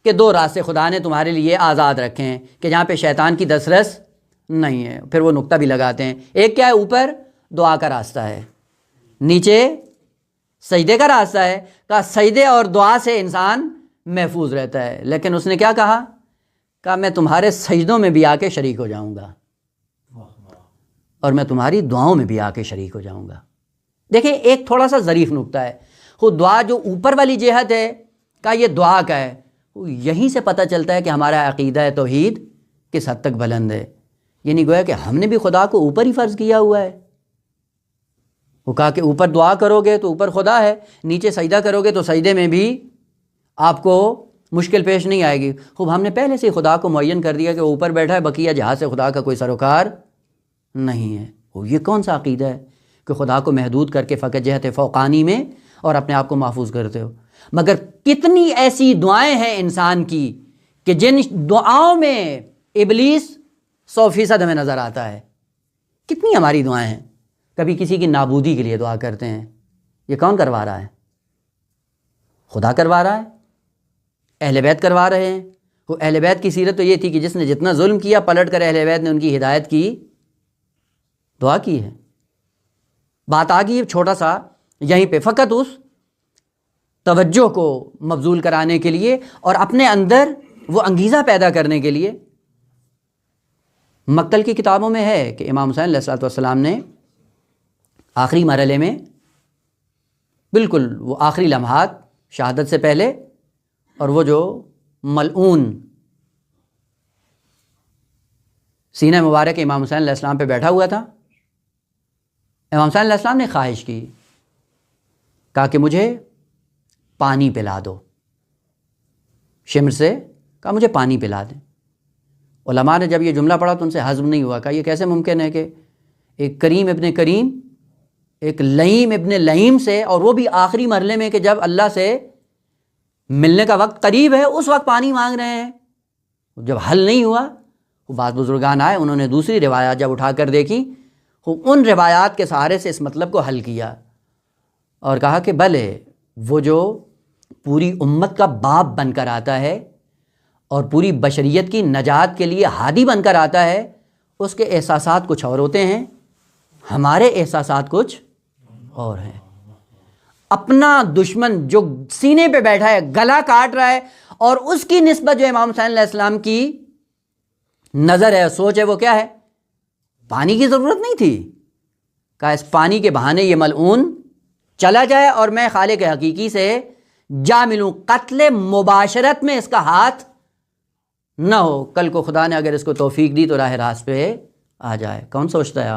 کہ دو راستے خدا نے تمہارے لیے آزاد رکھے ہیں کہ جہاں پہ شیطان کی دسترس نہیں ہے. پھر وہ نقطہ بھی لگاتے ہیں. ایک کیا ہے؟ اوپر دعا کا راستہ ہے، نیچے سجدے کا راستہ ہے. کہا سجدے اور دعا سے انسان محفوظ رہتا ہے. لیکن اس نے کیا کہا میں تمہارے سجدوں میں بھی آ کے شریک ہو جاؤں گا اور میں تمہاری دعاؤں میں بھی آ کے شریک ہو جاؤں گا. دیکھیں ایک تھوڑا سا ظریف نقطہ ہے. خود دعا جو اوپر والی جہت ہے کہ یہ دعا کا ہے، یہیں سے پتہ چلتا ہے کہ ہمارا عقیدہ توحید کس حد تک بلند ہے. یعنی گویا کہ ہم نے بھی خدا کو اوپر ہی فرض کیا ہوا ہے. وہ کہا کہ اوپر دعا کرو گے تو اوپر خدا ہے، نیچے سجدہ کرو گے تو سجدے میں بھی آپ کو مشکل پیش نہیں آئے گی. خوب ہم نے پہلے سے خدا کو معین کر دیا کہ وہ اوپر بیٹھا ہے، بقیہ جہاں سے خدا کا کوئی سروکار نہیں ہے. یہ کون سا عقیدہ ہے کہ خدا کو محدود کر کے فقط جہت فوقانی میں اور اپنے آپ کو محفوظ کرتے ہو؟ مگر کتنی ایسی دعائیں ہیں انسان کی کہ جن دعاؤں میں ابلیس 100% ہمیں نظر آتا ہے. کتنی ہماری دعائیں ہیں. کبھی کسی کی نابودی کے لیے دعا کرتے ہیں، یہ کون کروا رہا ہے؟ خدا کروا رہا ہے، اہل بیت کروا رہے ہیں. وہ اہل بیت کی سیرت تو یہ تھی کہ جس نے جتنا ظلم کیا پلٹ کر اہل بیت نے ان کی ہدایت کی دعا کی ہے. بات آ گئی چھوٹا سا یہیں پہ فقط اس توجہ کو مبذول کرانے کے لیے اور اپنے اندر وہ انگیزہ پیدا کرنے کے لیے. مقتل کی کتابوں میں ہے کہ امام حسین علیہ الصلوۃ والسلام نے آخری مرحلے میں بالکل وہ آخری لمحات شہادت سے پہلے، اور وہ جو ملعون سینہ مبارک امام حسین علیہ السلام پہ بیٹھا ہوا تھا، امام حسین علیہ السلام نے خواہش کی، کہا کہ مجھے پانی پلا دو. شمر سے کہا مجھے پانی پلا دیں. علماء نے جب یہ جملہ پڑھا تو ان سے ہضم نہیں ہوا. کہا یہ کیسے ممکن ہے کہ ایک کریم ابن کریم ایک لئیم ابن لئیم سے، اور وہ بھی آخری مرحلے میں کہ جب اللہ سے ملنے کا وقت قریب ہے اس وقت پانی مانگ رہے ہیں. جب حل نہیں ہوا وہ بعض بزرگان آئے، انہوں نے دوسری روایات جب اٹھا کر دیکھی، ان روایات کے سہارے سے اس مطلب کو حل کیا اور کہا کہ بھلے وہ جو پوری امت کا باپ بن کر آتا ہے اور پوری بشریت کی نجات کے لیے ہادی بن کر آتا ہے، اس کے احساسات کچھ اور ہوتے ہیں، ہمارے احساسات کچھ اور ہیں. اپنا دشمن جو سینے پہ بیٹھا ہے، گلا کاٹ رہا ہے، اور اس کی نسبت جو امام حسین علیہ السلام کی نظر ہے، سوچ ہے، وہ کیا ہے؟ پانی کی ضرورت نہیں تھی. کہا اس پانی کے بہانے یہ ملعون چلا جائے اور میں خالق حقیقی سے جا ملوں، قتل مباشرت میں اس کا ہاتھ نہ ہو. کل کو خدا نے اگر اس کو توفیق دی تو راہ راست پہ آ جائے. کون سوچتا ہے؟